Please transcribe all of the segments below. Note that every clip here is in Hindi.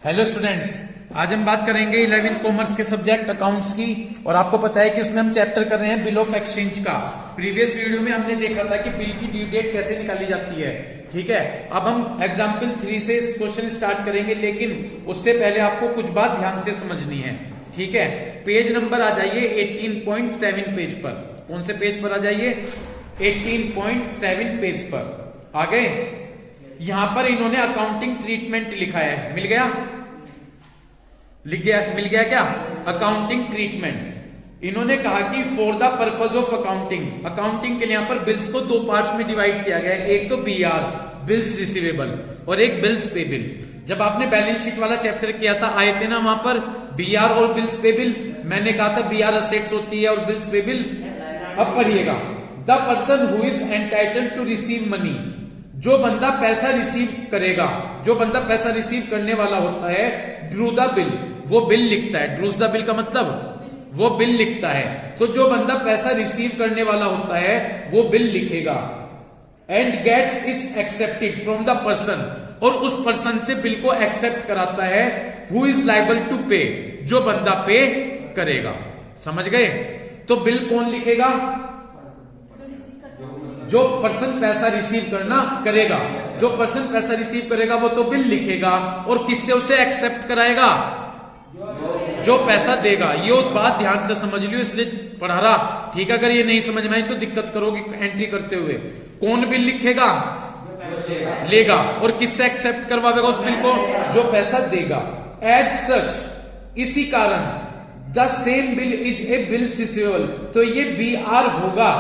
हेलो स्टूडेंट्स, आज हम बात करेंगे 11th कॉमर्स के सब्जेक्ट अकाउंट्स की। और आपको पता है कि इसमें हम चैप्टर कर रहे हैं बिल ऑफ एक्सचेंज का। प्रीवियस वीडियो में हमने देखा था कि बिल की ड्यू डेट कैसे निकाली जाती है। ठीक है, अब हम एग्जाम्पल 3 से क्वेश्चन स्टार्ट करेंगे, लेकिन उससे पहले आपको कुछ बात ध्यान से समझनी है। ठीक है, पेज नंबर आ जाइए 18.7 पेज पर। कौन से पेज पर आ जाइए? 18.7 पेज पर आ गए। यहां पर इन्होंने अकाउंटिंग ट्रीटमेंट लिखा है, मिल गया? मिल गया क्या? Accounting treatment. इन्होंने कहा कि for the purpose of accounting, accounting के लिए यहां पर बिल्स को दो पार्ट्स में डिवाइड किया गया है। एक तो बीआर, बिल्स रिसीवेबल, और एक बिल्स पेबल। जब आपने बैलेंस शीट वाला चैप्टर किया था, आए थे ना वहां पर बीआर और बिल्स पेबल। मैंने कहा था बीआर असेट्स होती है और बिल्स पेबल। अब पढ़िएगा, the person who is entitled to receive money, जो बंदा पैसा रिसीव करेगा, जो बंदा पैसा रिसीव करने वाला होता है, ड्रू द बिल, वो बिल लिखता है। ड्रूज द बिल का मतलब वो बिल लिखता है। तो जो बंदा पैसा रिसीव करने वाला होता है वो बिल लिखेगा। And gets is accepted from the person, और उस पर्सन से बिल को एक्सेप्ट कराता है हु इज लाइबल टू पे, जो बंदा पे करेगा। समझ गए? तो बिल कौन लिखेगा? जो पर्सन पैसा रिसीव करना करेगा, जो पर्सन पैसा रिसीव करेगा वो तो बिल लिखेगा। और किससे उसे एक्सेप्ट कराएगा? जो पैसा देगा। ये बात ध्यान से समझ लियो, इसलिए पढ़ा रहा। ठीक है, अगर ये नहीं समझ में आई तो दिक्कत करोगे एंट्री करते हुए। कौन बिल लिखेगा? लेगा। और किससे एक्सेप्ट करवाएगा उस बिल को? जो पैसा देगा। एज सच, इसी कारण, the same bill is a bill receivable, तो ये बीआर होगा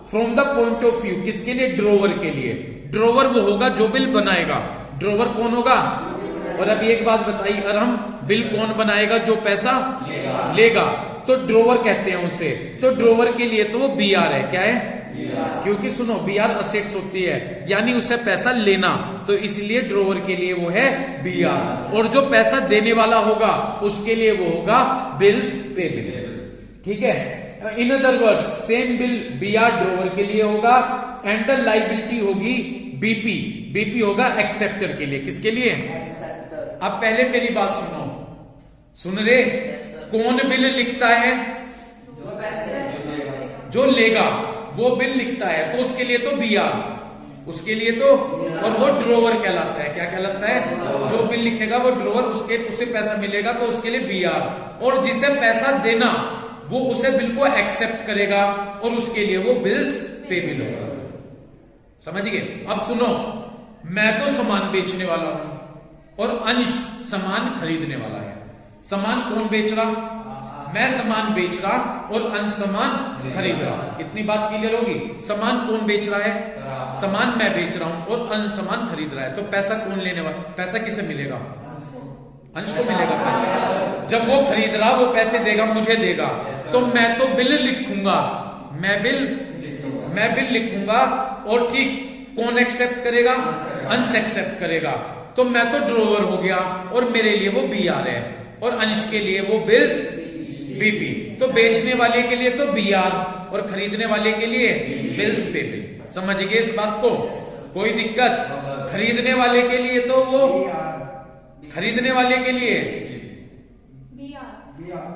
from the point of view, किसके लिए? ड्रोवर के लिए। ड्रोवर वो होगा जो बिल बनाएगा। ड्रोवर कौन होगा? और अभी एक बात बताइए, और हम बिल कौन बनाएगा? जो पैसा लेगा। तो ड्रोवर कहते हैं उसे। तो ड्रोवर के लिए तो वो बीआर है। क्या है? क्योंकि सुनो, बीआर असेट्स होती है, यानी उसे पैसा लेना, तो इसलिए ड्रोवर के लिए वो है बीआर। और जो पैसा देने वाला होगा उसके लिए वो होगा बिल्स पेबल। ठीक है, in other words, same bill BR drawer के लिए होगा, एंड द लाइबिलिटी होगी बीपी। बीपी होगा एक्सेप्टर के लिए। किसके लिए? अब पहले मेरी बात सुनो, सुन रे। कौन बिल लिखता है? जो लेगा वो बिल लिखता है, तो उसके लिए तो बीआर, उसके लिए तो, और वो ड्रोवर कहलाता है। क्या कहलाता है? जो बिल लिखेगा वो ड्रोवर, उसे पैसा मिलेगा तो उसके लिए बीआर। और जिसे पैसा देना वो उसे बिल को एक्सेप्ट करेगा, और उसके लिए वो बिल्स पेबल होगा। समझ गए? अब सुनो, मैं तो सामान बेचने वाला हूं और अंश सामान खरीदने वाला है। सामान कौन बेच रहा? मैं सामान बेच रहा और अंश सामान खरीद रहा। इतनी बात क्लियर होगी? सामान कौन बेच रहा है? सामान मैं बेच रहा हूं और अंश सामान खरीद रहा है। तो पैसा कौन लेने वाला? पैसा किसे मिलेगा? अंश को मिलेगा पैसा। जब वो खरीद रहा, वो पैसे देगा, मुझे देगा, तो मैं तो बिल लिखूंगा। मैं बिल लिखूंगा, और ठीक, कौन एक्सेप्ट करेगा? अंश एक्सेप्ट करेगा। तो मैं तो ड्रोवर हो गया, और मेरे लिए वो बीआर है, और अंश के लिए वो बिल्स बीपी। तो बेचने वाले के लिए तो बीआर, और खरीदने वाले के लिए बिल्स पेबल। समझ गए इस बात को? कोई दिक्कत? खरीदने वाले के लिए तो वो, खरीदने वाले के लिए,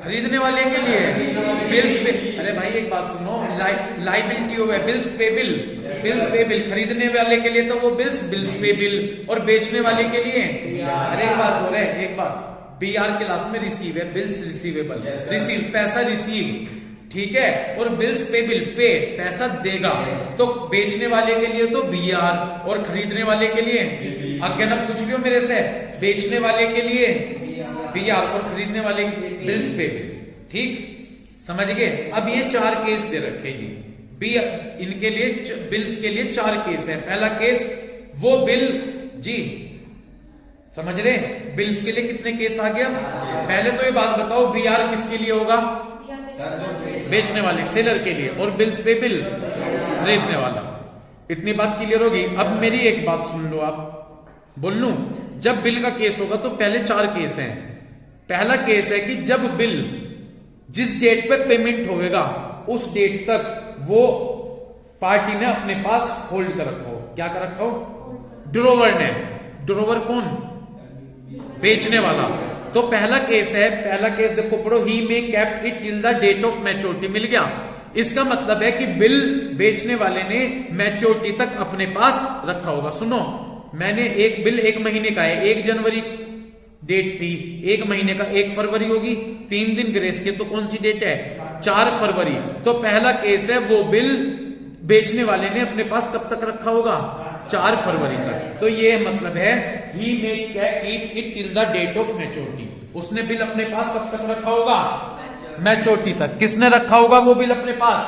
खरीदने वाले के लिए बिल्स पे। अरे भाई एक बात सुनो, लाइबिलिटी हो गया बिल्स पेबल, बिल्स पेबल। खरीदने वाले के लिए तो वो बिल्स पेबल, और बेचने वाले के लिए, अरे एक बात हो रहा है, एक बात, बीआर के लास्ट में रिसीव है, बिल्स रिसीवेबल, रिसीव पैसा रिसीव। ठीक है, और बिल्स पेबल पे पैसा देगा। तो बेचने वाले के लिए तो बीआर, और खरीदने वाले के लिए, आगे ना पूछ लियो मेरे से, बेचने वाले के लिए बीआर और खरीदने वाले बिल्स पेबल। ठीक, समझ गए? अब ये 4 केस दे रखे जी। इनके लिए, बिल्स के लिए 4 केस है। पहला केस, वो बिल जी, समझ रहे? बिल्स के लिए कितने केस आ गया? पहले तो ये बात बताओ, बीआर किसके लिए होगा? बेचने वाले, सेलर के लिए, और बिल्स पेबल खरीदने वाला। इतनी बात क्लियर होगी? अब मेरी एक बात सुन लो, आप बोल लूं। जब बिल का केस होगा तो पहले 4 केस हैं। पहला केस है कि जब बिल जिस डेट पे पेमेंट होगा उस डेट तक वो पार्टी ने अपने पास होल्ड कर रखा हो। क्या कर रखा हो? ड्रोवर ने। ड्रोवर कौन? बेचने वाला। तो पहला केस है, पहला केस देखो पढ़ो, he may kept it till the date of maturity, मिल गया। इसका मतलब है कि बिल बेचने वाले ने मैच्योरिटी तक अपने पास रखा होगा। सुनो, मैंने एक बिल 1 महीने का है, 1 जनवरी डेट थी, 1 महीने का 1 फरवरी होगी, 3 दिन ग्रेस के, तो कौन सी डेट है? 4 फरवरी। तो पहला केस है वो बिल बेचने वाले ने अपने पास कब तक रखा होगा? 4 फरवरी तक। तो ये मतलब है he may keep it till the date of maturity, उसने बिल अपने पास कब तक रखा होगा? मैच्योरिटी तक। किसने रखा होगा वो बिल अपने पास?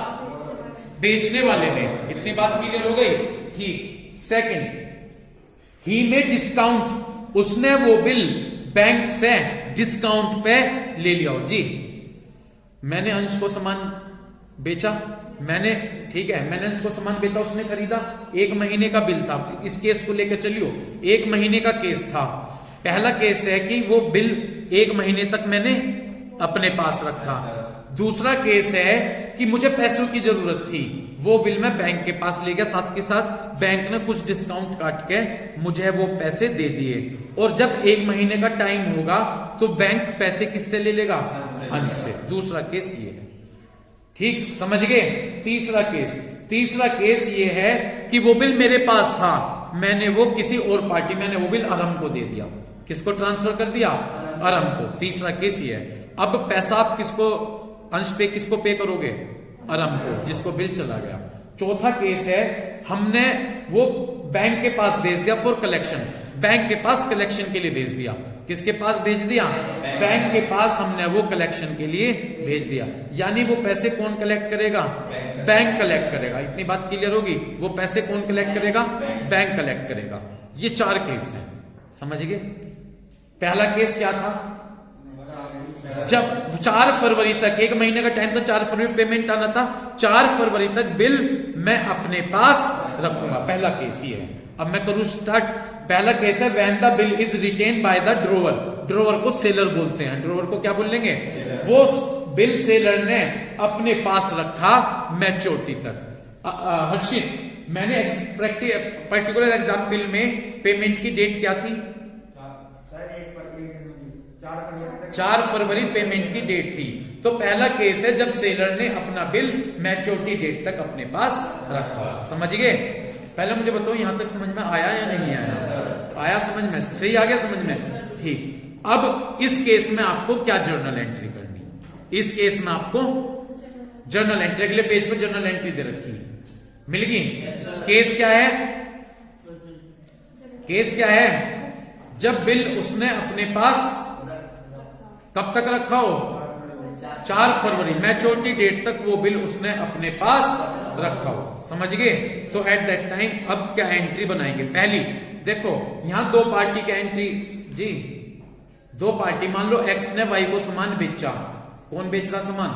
बेचने वाले ने। इतनी बात क्लियर हो गई? ठीक। सेकंड, ही मे डिस्काउंट, उसने वो बिल बैंक से डिस्काउंट पे ले लिया हो। जी, मैंने अंश को सामान बेचा, मैंने, ठीक है, मैंने अंश को सामान बेचा, उसने खरीदा, 1 महीने का बिल था। इस केस को लेकर चलियो, 1 महीने का केस था। पहला केस है कि वो बिल 1 महीने तक मैंने अपने पास रखा। दूसरा केस है कि मुझे पैसों की जरूरत थी, वो बिल मैं बैंक के पास ले गया, साथ के साथ बैंक ने कुछ डिस्काउंट काट के मुझे वो पैसे दे दिए, और जब 1 महीने का टाइम होगा तो बैंक पैसे किससे ले लेगा? अंश से। दूसरा केस ये है। ठीक, समझ गए? तीसरा केस ये है कि वो बिल मेरे पास था, मैंने वो किसी और पार्टी, मैंने वो बिल अरम को दे दिया। किसको ट्रांसफर कर दिया? अरम को। तीसरा केस ये है। अब पैसा आप किसको, अंश पे किसको पे करोगे? अरम को, जिसको बिल चला गया। चौथा केस है, हमने वो बैंक के पास भेज दिया फॉर कलेक्शन, बैंक के पास कलेक्शन के लिए भेज दिया। किसके पास भेज दिया? बैंक के पास हमने वो कलेक्शन के लिए भेज दिया। यानी वो पैसे कौन कलेक्ट करेगा? बैंक कलेक्ट करेगा। इतनी बात क्लियर होगी? वो पैसे कौन कलेक्ट करेगा? बैंक कलेक्ट करेगा। ये 4 केस हैं, समझ गए? पहला केस क्या था? जब 4 फरवरी तक, 1 महीने का टाइम था, 4 फरवरी पेमेंट आना था, 4 फरवरी तक बिल मैं अपने पास रखूंगा। पहला केस ये है। अब मैं करूं स्टार्ट। पहला केस है when the bill is written by the drawer, drawer को सेलर बोलते हैं, ड्रोवर को क्या बोलेंगे? वो बिल सेलर ने अपने पास रखा मैच्योरिटी तक। हर्षित, मैंने पर्टिकुलर एग्जाम्पल में पेमेंट की डेट क्या थी? 4 फरवरी पेमेंट की डेट थी। तो पहला केस है जब सेलर ने अपना बिल मैच्योरिटी डेट तक अपने पास रखा। समझ गए? पहले मुझे बताओ यहां तक समझ में आया या नहीं आया? आया समझ में? सही आ गया समझ में? ठीक। अब इस केस में आपको क्या जर्नल एंट्री करनी? इस केस में आपको जर्नल एंट्री, अगले पेज पर जर्नल एंट्री दे रखी है, मिल गई? केस क्या है? केस क्या है? जब बिल उसने अपने पास कब तक रखा हो? 4 फरवरी, मैच्योरिटी डेट तक वो बिल उसने अपने पास रखा हो। समझ गए? तो एट दैट टाइम अब क्या एंट्री बनाएंगे? पहली देखो, यहां 2 पार्टी का एंट्री। जी, 2 पार्टी, मान लो एक्स ने वाई को सामान बेचा। कौन बेच रहा सामान?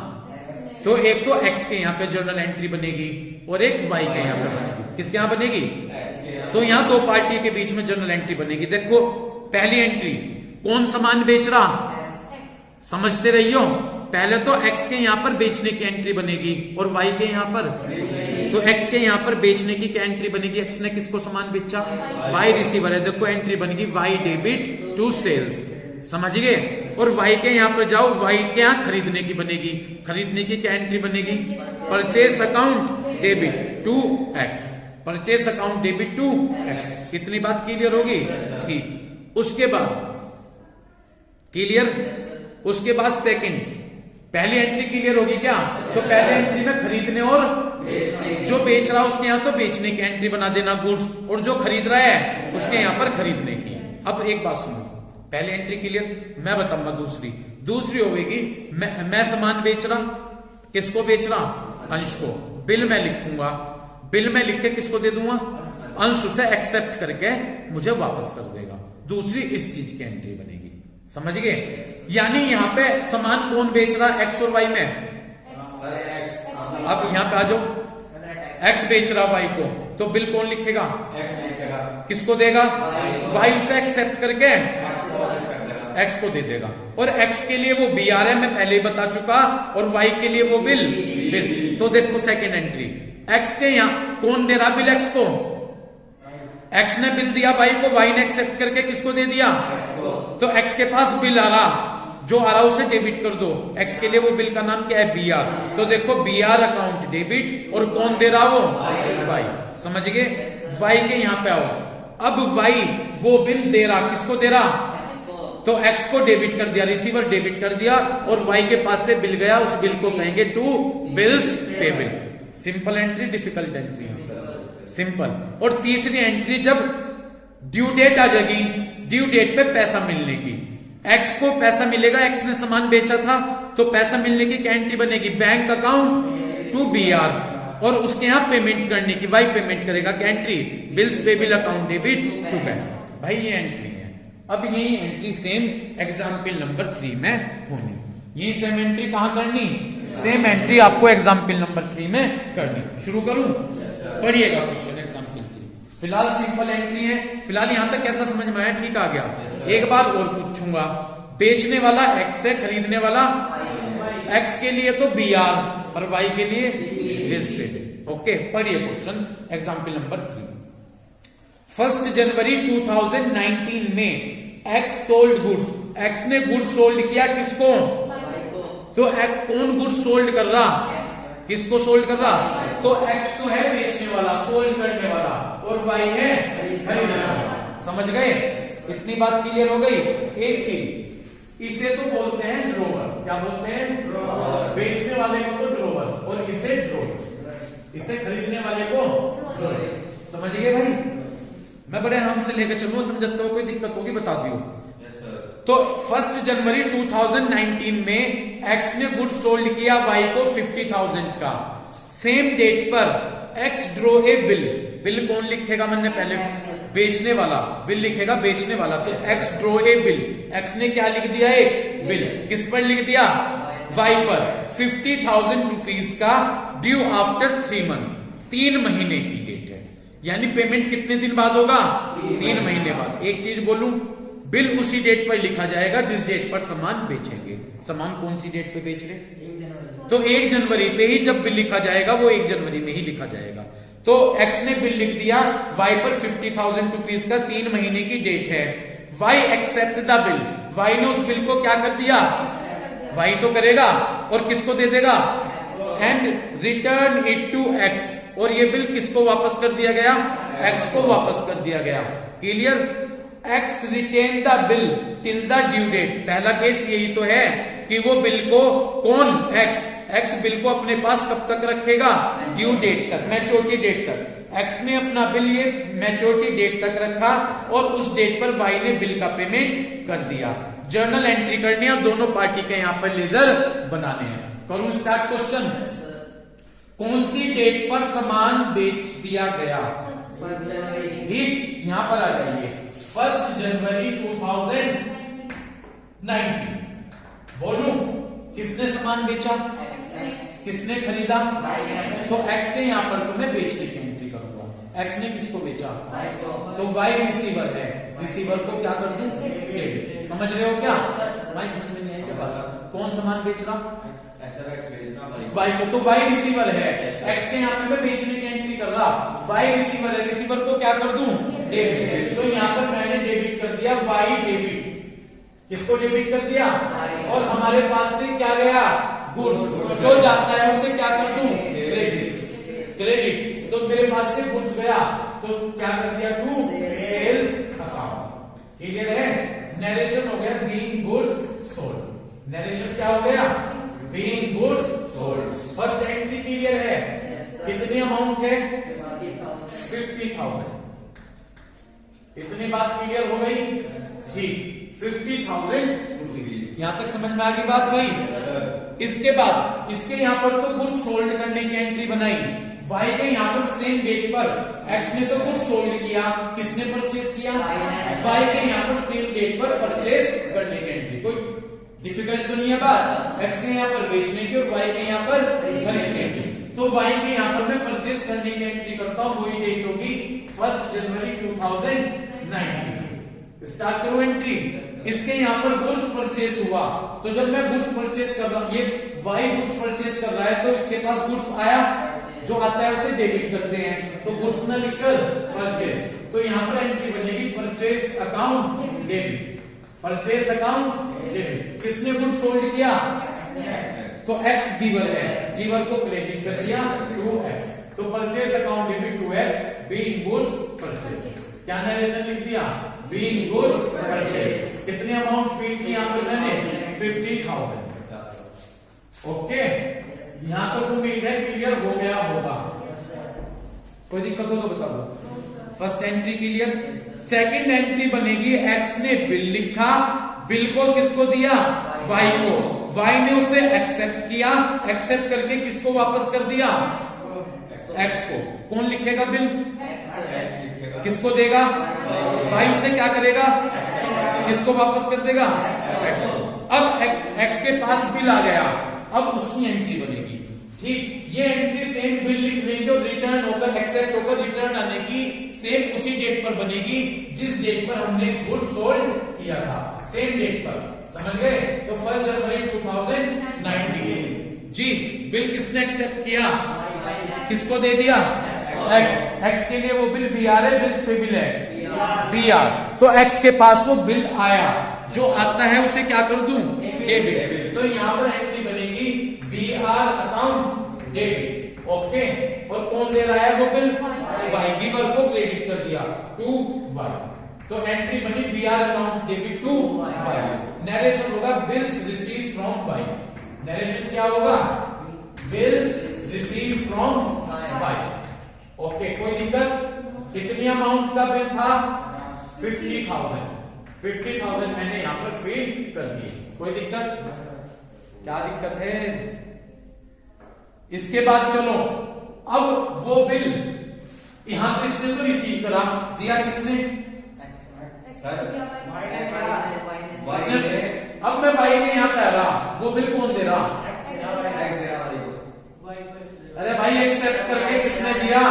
तो एक तो एक्स के यहां पे जर्नल एंट्री बनेगी और एक वाई के यहां पे बनेगी। किसके यहां बनेगी? तो यहां 2 पार्टी के बीच में जर्नल एंट्री बनेगी। देखो, पहली एंट्री, कौन सामान बेच रहा? समझते रहियो। पहले तो एक्स के यहां पर बेचने की एंट्री बनेगी और वाई के यहां पर, तो एक्स के यहां पर बेचने की क्या एंट्री बनेगी? एक्स ने किसको सामान बेचा? वाई रिसीवर है। देखो एंट्री बनेगी वाई डेबिट टू सेल्स। समझ गए? और वाई के यहां पर जाओ, वाई के यहां खरीदने की बनेगी। खरीदने की क्या एंट्री बनेगी? Purchase account debit to X, purchase account debit to X. इतनी बात क्लियर होगी? ठीक। उसके बाद क्लियर, उसके बाद सेकंड, पहली एंट्री क्लियर होगी क्या? तो पहली एंट्री में खरीदने और जो बेच रहा है उसके यहां तो बेचने की एंट्री बना देना गुड्स, और जो खरीद रहा है उसके यहां पर खरीदने की। अब एक बात सुनो, पहली एंट्री क्लियर, मैं बताऊंगा दूसरी होगी, मैं सामान बेच रहा, किसको बेच रहा? अंश को। बिल मैं लिखूंगा, बिल में लिख के किसको दे दूंगा? अंश उसे एक्सेप्ट करके मुझे वापस कर देगा। दूसरी इस चीज की एंट्री बनेगी। समझ गए? यानी यहां पे सामान कौन बेच रहा? एक्स और वाई में। अब यहां पे आ जाओ, एक्स बेच रहा वाई को, तो बिल कौन लिखेगा? किसको देगा? वाई उसे एक्सेप्ट करके एक्स को दे देगा। और एक्स के लिए वो BR है, मैं पहले ही बता चुका, और वाई के लिए वो बिल। तो देखो सेकेंड एंट्री, एक्स के यहां कौन दे रहा बिल? एक्स को। एक्स ने बिल दिया वाई को, वाई ने एक्सेप्ट करके किसको दे दिया? तो एक्स के पास बिल आ रहा, जो आ रहा उसे डेबिट कर दो। एक्स के लिए वो बिल का नाम क्या है, बी आर। तो देखो बी आर अकाउंट डेबिट, और कौन दे रहा वो, वाई। समझ गए, वाई के यहां पे आओ। अब वाई वो बिल दे रहा, किसको दे रहा, तो एक्स को डेबिट कर दिया, रिसीवर डेबिट कर दिया, और वाई के पास से बिल गया, उस बिल को कहेंगे to bills payable. Simple entry, difficult entry, simple. और तीसरी एंट्री जब ड्यू डेट आ जाएगी, ड्यू डेट पे पैसा मिलने की, एक्स को पैसा मिलेगा, एक्स ने सामान बेचा था, तो पैसा मिलने की क्या एंट्री बनेगी, bank account to B R, और उसके यहां पेमेंट करने की, वाई पेमेंट करेगा, क्या entry, bills payable account debit to bank. भाई ये एंट्री है। अब यही एंट्री सेम एग्जाम्पल नंबर 3 में होनी, यही सेम एंट्री कहां करनी, सेम एंट्री आपको एग्जाम्पल नंबर 3 में करनी। शुरू करूं, पढ़िएगा क्वेश्चन एग्जाम्पल 3। फिलहाल सिंपल एंट्री है, फिलहाल यहां तक कैसा समझ में आया, ठीक आ गया। एक बार और पूछूंगा, बेचने वाला एक्स है, खरीदने वाला एक्स के लिए तो बी आर, और वाई के लिए बिल्स पेड। ओके, पढ़िए क्वेश्चन एग्जाम्पल नंबर 3। 1 जनवरी 2019 में एक्स सोल्ड गुड्स, एक्स ने गुड्स सोल्ड किया, किसको, तो कौन गुड्स सोल्ड कर रहा, किसको सोल्ड कर रहा, तो एक्स तो है बेचने वाला, सोल्ड करने वाला, और वाई है खरीदने वाला। समझ गए, इतनी बात क्लियर हो गई। एक चीज, इसे तो बोलते हैं ड्रोवर, क्या बोलते हैं, ड्रोवर। बेचने वाले को तो ड्रोवर, और इसे ड्रोवर, इसे खरीदने वाले को ड्रोवर। समझ गए भाई, मैं बड़े आराम से लेकर चलूंगा, समझते हो, कोई दिक्कत होगी बता दियो। तो 1 जनवरी 2019 में एक्स ने गुड्स सोल्ड किया वाई को 50,000 का। सेम डेट पर X draw a bill, bill कौन लिखेगा, मैंने पहले बेचने वाला, बिल लिखेगा बेचने वाला, तो X draw a bill, X ने क्या लिख दिया, एक बिल, किस पर लिख दिया, वाई पर, 50,000 रुपीज का, ड्यू आफ्टर 3 मंथ, 3 महीने की डेट है, यानी पेमेंट कितने दिन बाद होगा, 3 महीने बाद। एक चीज बोलूं, बिल उसी डेट पर लिखा जाएगा जिस डेट पर सामान बेचेंगे। सामान कौन सी डेट पे बेच रहे, तो 1 जनवरी पे ही जब बिल लिखा जाएगा वो 1 जनवरी में ही लिखा जाएगा। तो एक्स ने बिल लिख दिया वाई पर 50,000 रुपीज का, 3 महीने की डेट है। Y accept the bill, Y ने उस बिल को क्या कर दिया, वाई तो करेगा, और किसको दे देगा, and return it to X, और ये बिल किसको वापस कर दिया गया, एक्स को वापस कर दिया गया। Clear, X retain the bill till the due date. पहला केस यही तो है कि वो बिल को कौन, एक्स बिल को अपने पास कब तक रखेगा, ड्यू डेट तक, मैच्योरिटी डेट तक। एक्स ने अपना बिल ये मैच्योरिटी डेट तक रखा, और उस डेट पर वाई ने बिल का पेमेंट कर दिया। जर्नल एंट्री करनी है, और दोनों पार्टी के यहां पर लेजर बनाने हैं। करूं स्टार्ट क्वेश्चन, कौन सी डेट पर सामान बेच दिया गया, ठीक, यहां पर आ जाइए, 1 जनवरी 2019। बोलू, किसने सामान बेचा, किसने खरीदा, तो एक्स के यहां पर तो मैं बेचने की एंट्री करूंगा। एक्स ने किसको बेचा, तो वाई रिसीवर है, रिसीवर को क्या कर दूं, डेबिट। समझ रहे हो क्या, भाई समझ में नहीं आई क्या बात, कौन सामान बेच रहा, वाई को, तो वाई रिसीवर है, एक्स के यहाँ पे मैं बेचने की एंट्री कर रहा, वाई रिसीवर है, रिसीवर को क्या कर दूं, डेबिट। तो यहाँ पर मैंने डेबिट कर दिया, वाई डेबिट, किसको डेबिट कर दिया, और हमारे पास से क्या गया, गुड्स, जो जाता है उसे क्या कर दूं, क्रेडिट, क्रेडिट। तो मेरे पास से गुड्स गया, तो क्या कर दिया, टू सेल्स अकाउंट। क्लियर है, नरेशन हो गया, बीइंग गुड्स सोल्ड, नरेशन क्या हो गया, being goods sold. First entry clear है, कितनी अमाउंट है, 50,000। इतनी बात क्लियर हो गई, ठीक, 50,000 रुपीज। यहां तक समझ में आ गई बात भाई। इसके बाद इसके यहां पर तो गुड्स सोल्ड करने की एंट्री बनाई, वाई के यहां पर सेम डेट पर एक्स ने तो गुड्स सोल्ड किया, किसने परचेस किया, वाई के यहां पर सेम डेट पर परचेस करने की एंट्री। कोई डिफिकल्ट तो नहीं है बात, एक्स के यहाँ पर बेचने की और वाई के यहाँ पर खरीदने की। तो वाई के यहाँ पर मैं परचेस करने की एंट्री करता हूं, वही डेट होगी 1 जनवरी 2019। स्टार्ट करो एंट्री। इसके यहाँ पर गुड्स परचेस हुआ, तो जब मैं गुड्स परचेस कर रहा हूं, ये वाई गुड्स परचेस कर रहा है, तो इसके पास गुड्स आया, जो आता है उसे डेबिट करते हैं, तो गुड्स ना लिखकर परचेस, तो यहाँ पर एंट्री बनेगी purchase account debit. Purchase account debit. किसने गुड्स सोल्ड किया? तो एक्स गिवर है, गिवर को क्रेडिट कर दिया टू एक्स, तो purchase account debit to X being goods purchase. क्या नरेशन लिख दिया? Being goods purchase. कितने अमाउंट फील की यहां पर मैंने? 50,000। ओके, यहां तक उम्मीद है क्लियर हो गया होगा। कोई दिक्कत हो तो बता दो। First entry clear. Second entry बनेगी, एक्स ने बिल लिखा, बिल को किसको दिया? वाई को, वाई ने उसे एक्सेप्ट किया, एक्सेप्ट करके किसको वापस कर दिया? एक्स को। कौन लिखेगा बिल? किसको देगा? वाई उसे क्या करेगा? किसको वापस कर देगा? एक्स को। अब एक्स के पास बिल आ गया, अब उसकी एंट्री बनेगी। ठीक, ये एंट्री सेम बिल लिखने की और रिटर्न होकर एक्सेप्ट होकर रिटर्न आने की सेम उसी डेट पर बनेगी जिस डेट पर हमने गुड सोल्ड किया था, सेम डेट पर। समझ गए? तो 1 जनवरी 2019 जी बिल किसने एक्सेप्ट किया? किसको दे दिया? एक्स। एक्स के लिए वो बिल बीआर है, बिल्स पे बिल है बीआर, तो एक्स के पास वो बिल आया, जो आता है उसे क्या कर दूं? डेबिट। तो यहाँ पर एंट्री बनेगी बीआर अकाउंट डेबिट। ओके, और कौन दे रहा है वो बिल? वाई, गिवर को क्रेडिट कर दिया टू वाई, तो एंट्री बनी BR account debit to Y. Narration होगा bills receive from Y. Narration क्या होगा? Bills receive from Y. Okay, कोई दिक्कत? कितनी अमाउंट का बिल था? 50,000। 50,000 मैंने यहां पर फिल कर दी। कोई दिक्कत? क्या दिक्कत है? इसके बाद चलो, अब वो बिल यहां किसने तो रिसीव करा, दिया किसने? अब मैं भाई ने यहां कह रहा, वो बिल कौन दे रहा? अरे भाई एक्सेप्ट करके किसने दिया?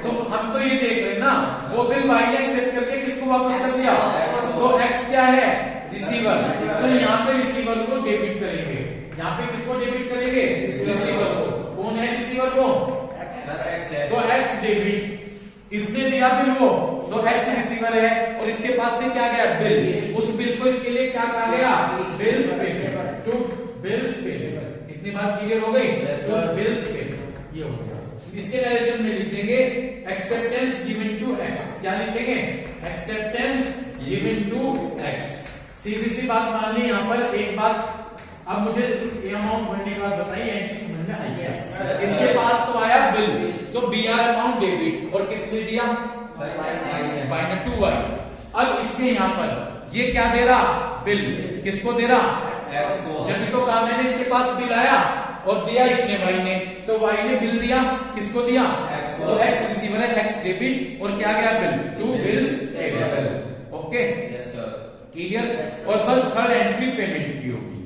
तो हम तो ये देख रहे हैं ना, वो बिल भाई ने एक्सेप्ट करके किसको वापस कर दिया? तो एक्स क्या है? रिसीवर। तो यहाँ पे रिसीवर को डेबिट करेंगे, यहाँ पे किसको डेबिट करेंगे? रिसीवर को। कौन है रिसीवर को? तो एक्स डेबिट। इसने दिया बिल वो, तो एक्स रिसीवर है, और इसके पास से क्या गया? बिल। उस बिल को इसके लिए क्या कहा गया? Bills payment to bills payment. इतनी बात क्लियर हो गई? तो बिल्स पेमेंट ये हो गया। इसके नरेशन में लिख देंगे एक्सेप्टेंस गिवन टू एक्स। क्या लिखेंगे? Acceptance given to X. सीधी सी बात मान ली यहाँ पर एक बात। अब मुझे ये अमाउंट भरने के बाद बताइए एंट्री समझ में आई है? इसके पास तो आया बिल, तो बीआर अकाउंट डेबिट, और किसने दिया? वाई ने टू वाई। अब इसके यहाँ पर ये क्या दे रहा? बिल। किसको दे रहा? जब तो कहा मैंने, इसके पास बिल आया और दिया इसने वाई ने, तो वाई ने बिल दिया, किसको दिया? तो एक्स रिसीवर है, एक्स डेबिट, और क्या गया? Bill to bills paid. Okay, clear? और बस थर्ड एंट्री पेमेंट की होगी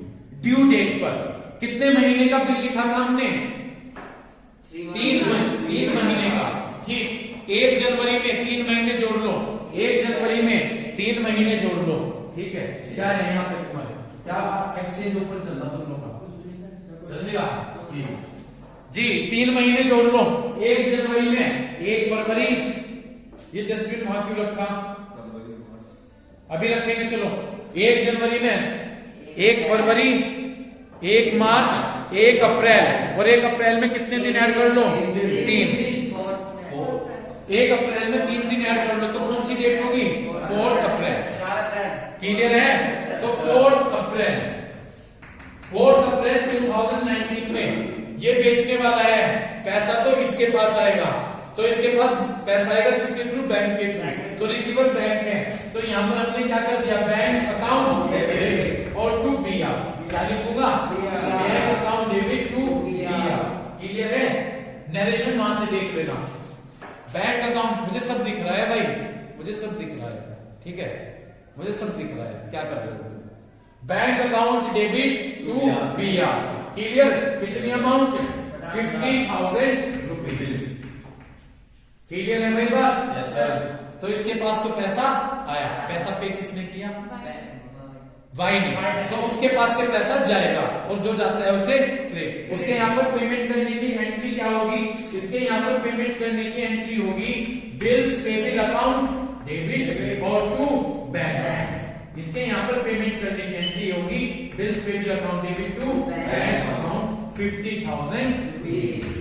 ड्यू डेट पर। कितने महीने का बिल लिखा था हमने? 3 महीने का। ठीक, 1 जनवरी में 3 महीने जोड़ लो, 1 जनवरी में 3 महीने जोड़ लो। ठीक है, क्या है यहाँ पे तुम्हारे? क्या एक्सचेंज ऑफर चल रहा तुम लोग का? चलेगा जी। 3 महीने जोड़ लो, 1 जनवरी में, 1 फरवरी, ये डस्टबिन वहां क्यों रखा? अभी रखेंगे। चलो, 1 जनवरी में, 1 फरवरी, 1 मार्च, 1 अप्रैल, और 1 अप्रैल में कितने दिन ऐड कर लो? 3। 1 अप्रैल में 3 दिन ऐड कर लो, तो कौन सी डेट होगी? 4 अप्रैल। क्लियर है? तो 4 अप्रैल 2019 में ये बेचने वाला है, पैसा तो इसके पास आएगा, तो इसके पास पैसा आएगा किसके थ्रू? बैंक के थ्रू। तो रिसीवर बैंक है, तो यहाँ पर हमने क्या कर दिया? बैंक अकाउंट डेबिट और टू बीआर। क्या लिखूंगा? Bank account debit to BR. Clear है? नरेशन वहां से देख लेना। बैंक अकाउंट, मुझे सब दिख रहा है भाई, मुझे सब दिख रहा है। ठीक है, मुझे सब दिख रहा है। क्या कर रहे हो? Bank account debit to BR. Clear? कितनी अमाउंट? 50,000 रुपीज। क्लियर है भाई बात? Yes sir. तो इसके पास तो पैसा आया, पैसा पे किसने किया? वाई ने। तो उसके पास से पैसा जाएगा, और जो जाता है उसे क्रेडिट। उसके यहाँ पर पेमेंट करने की एंट्री क्या होगी? इसके यहाँ पर पेमेंट करने की एंट्री होगी बिल्स पेबल अकाउंट डेबिट और टू बैंक। इसके यहाँ पर पेमेंट करने की एंट्री होगी bills payable account debit to bank account 50,000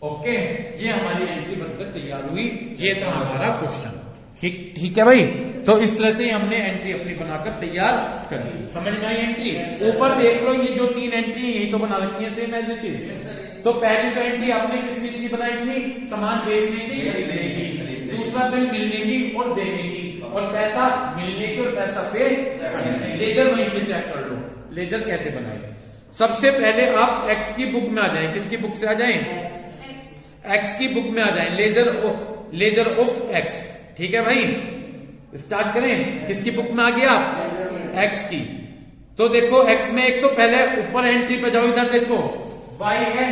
okay. ये हमारी एंट्री बनकर तैयार हुई। ये था हमारा क्वेश्चन। ठीक है भाई। तो इस तरह से हमने एंट्री अपनी बनाकर तैयार कर ली। समझ में आई एंट्री? ऊपर देख लो, ये जो 3 एंट्री है यही तो बना रखी है सेम एज इट इज। तो पहली तो एंट्री आपने किस चीज की बनाई थी? सामान बेचने की, खरीदने की। दूसरा बिल मिलने की और देने की, और पैसा मिलने की और पैसा पे। लेजर वहीं से चेक कर लो लेजर कैसे बनाए। सबसे पहले आप एक्स की बुक में आ जाए। किसकी बुक से आ जाए? एक्स की बुक में आ जाए। Laser of x. ठीक है भाई, स्टार्ट करें। किसकी बुक में आ गया? एक्स की। तो देखो एक्स में एक तो पहले ऊपर एंट्री पे जाओ, इधर देखो वाई है।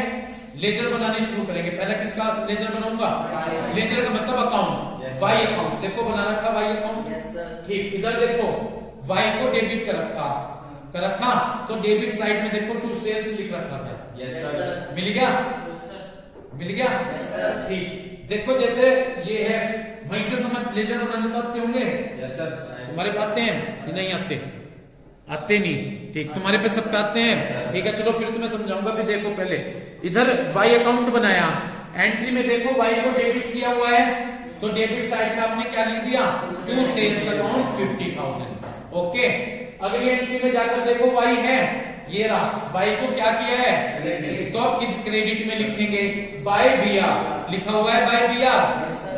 लेजर बनाने शुरू करेंगे। पहले किसका लेजर बनाऊंगा? लेजर का मतलब अकाउंट, वाई अकाउंट। देखो बना रखा वाई अकाउंट। ठीक, इधर देखो वाई को डेबिट कर रखा तो डेबिट साइड में देखो टू सेल्स लिख रखा था। मिल गया? ठीक। देखो जैसे ये है, वहीं से समझ लेजर बनाने तो आते होंगे। तुम्हारे पे आते हैं कि नहीं आते नहीं? ठीक, तुम्हारे पे सब पे आते हैं। ठीक है, चलो फिर तुम्हें समझाऊंगा। भी देखो पहले इधर वाई अकाउंट बनाया, एंट्री में देखो वाई को डेबिट किया हुआ है, तो डेबिट साइड में आपने क्या लिख दिया? To sales account 50,000। ओके। अगली एंट्री में जाकर देखो वाई है, ये रहा। वाई को क्या किया है? तो आप क्रेडिट में लिखेंगे बाय बीआर। लिखा हुआ है बाय बीआर।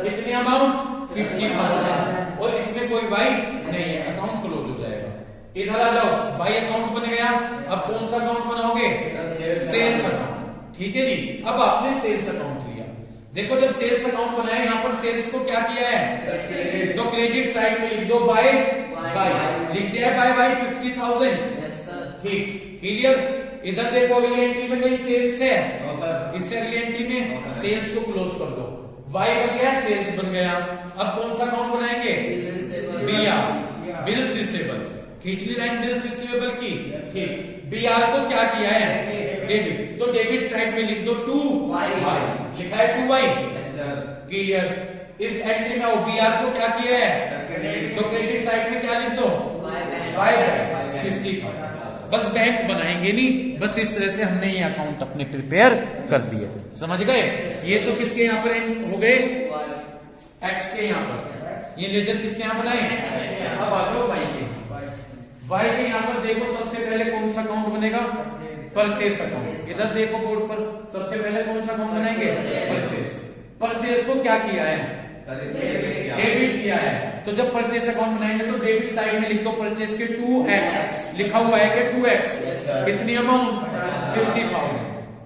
कितने अमाउंट? 50,000। और इसमें कोई वाई नहीं है, अकाउंट क्लोज हो जाएगा। इधर आ जाओ, वाई अकाउंट बन गया। अब कौन सा अकाउंट बनाओगे? Sales account. ठीक है जी। अब आपने सेल्स अकाउंट लिया। देखो जब सेल्स अकाउंट बनाया, यहाँ पर सेल्स को क्या किया है? तो क्रेडिट साइड में लिख दो बाय लिख दिया है बाय 50,000। ठीक, क्लियर। इधर देखो अगली एंट्री में कहीं सेल्स है, इससे अगली एंट्री में सेल्स को क्लोज कर दो। वाई बन गया, सेल्स बन गया। अब कौन सा अकाउंट बनाएंगे? BR, bills receivable. खींच ली लाइन बिल्स रिसीवेबल की। ठीक, बीआर को क्या किया है? डेबिट। तो डेबिट साइड में लिख दो टू वाई। लिखा है टू वाई। क्लियर। इस एंट्री में बीआर को क्या किया है? तो क्रेडिट साइड में क्या लिख दो? बाय 50,000। बस बैंक बनाएंगे नहीं, बस इस तरह से हमने ये अकाउंट अपने प्रिपेयर कर दिए। समझ गए? ये तो किसके यहाँ पर हो गए? एक्स के यहाँ पर। ये लेजर किसके यहाँ बनाए? अब आ जाओ वाई के। वाई के यहाँ पर देखो सबसे पहले कौन सा अकाउंट बनेगा? Purchase account. इधर देखो बोर्ड पर सबसे पहले कौन सा अकाउंट बनाएंगे? परचेस को क्या किया है? डेबिट किया है। तो जब परचेस अकाउंट बनाएंगे तो डेबिट साइड में लिख दो परचेस के 2x। लिखा हुआ है कि 2x। कितनी अमाउंट? 50,000।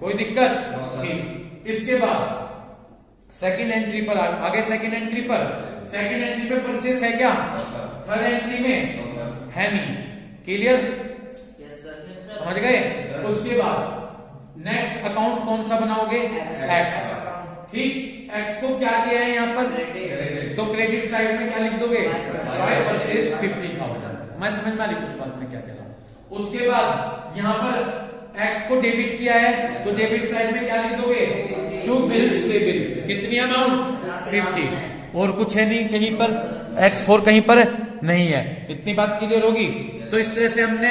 कोई दिक्कत? ठीक। इसके बाद सेकंड एंट्री पर आगे। सेकंड एंट्री पे परचेस है क्या? थर्ड एंट्री में है नहीं। क्लियर? समझ गए? उसके बाद नेक्स्ट अकाउंट कौन सा बनाओगे? एक्स। ठीक, एक्स को क्या किया है यहाँ पर? तो क्रेडिट साइड में क्या लिख दोगे? By purchase 50,000। मैं समझ में आ रही कुछ बात में क्या कह रहा हूँ। उसके बाद यहाँ पर एक्स को डेबिट किया है, तो डेबिट साइड में क्या लिख दोगे? To bills payable. कितनी अमाउंट? 50। और कुछ है नहीं कहीं पर एक्स, और कहीं पर नहीं है। इतनी बात क्लियर होगी? तो इस तरह से हमने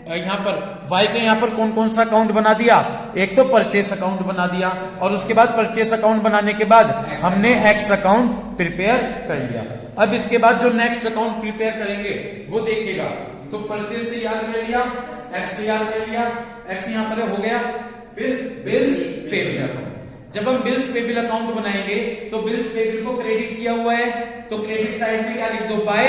यहाँ पर वाई के यहाँ पर कौन कौन सा अकाउंट बना दिया? एक तो परचेस अकाउंट बना दिया, और उसके बाद परचेस अकाउंट बनाने के बाद हमने एक्स अकाउंट प्रिपेयर कर लिया। अब इसके बाद जो नेक्स्ट अकाउंट प्रिपेयर करेंगे वो देखिएगा। तो परचेस तैयार कर लिया, एक्स तैयार कर लिया, एक्स यहाँ पर हो गया। फिर बिल्स पेबल अकाउंट। जब हम बिल्स पेबल अकाउंट बनाएंगे तो बिल्स पेबल को क्रेडिट किया हुआ है, तो क्रेडिट साइड में क्या लिख दो? बाय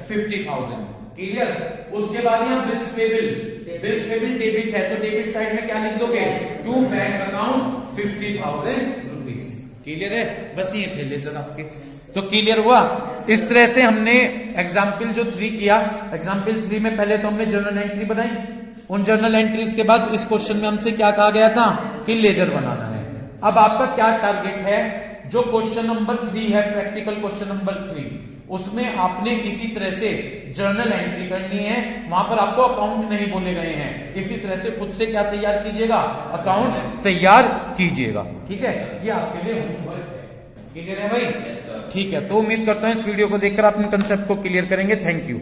50,000। क्लियर? उसके बाद यहाँ बिल्स पेबल डेबिट है, तो डेबिट साइड में क्या लिख दोगे? To bank account 50,000 rupees. Clear है? बस ये थे लेजर आपके। तो क्लियर हुआ? इस तरह से हमने एग्जाम्पल जो 3 किया। एग्जाम्पल 3 में पहले तो हमने जर्नल एंट्री बनाई। उन जर्नल एंट्रीज के बाद इस क्वेश्चन में हमसे क्या कहा गया था? कि लेजर बनाना है। अब आपका क्या टारगेट है? जो क्वेश्चन नंबर 3 है, प्रैक्टिकल क्वेश्चन नंबर 3, उसमें आपने इसी तरह से जर्नल एंट्री करनी है। वहां पर आपको अकाउंट नहीं बोले गए हैं। इसी तरह से खुद से क्या तैयार कीजिएगा? अकाउंट्स तैयार कीजिएगा। ठीक है? ये आपके लिए होमवर्क है। क्लियर है भाई? ठीक है, तो उम्मीद करता हूँ इस वीडियो को देखकर आप इन कंसेप्ट को क्लियर करेंगे। Thank you.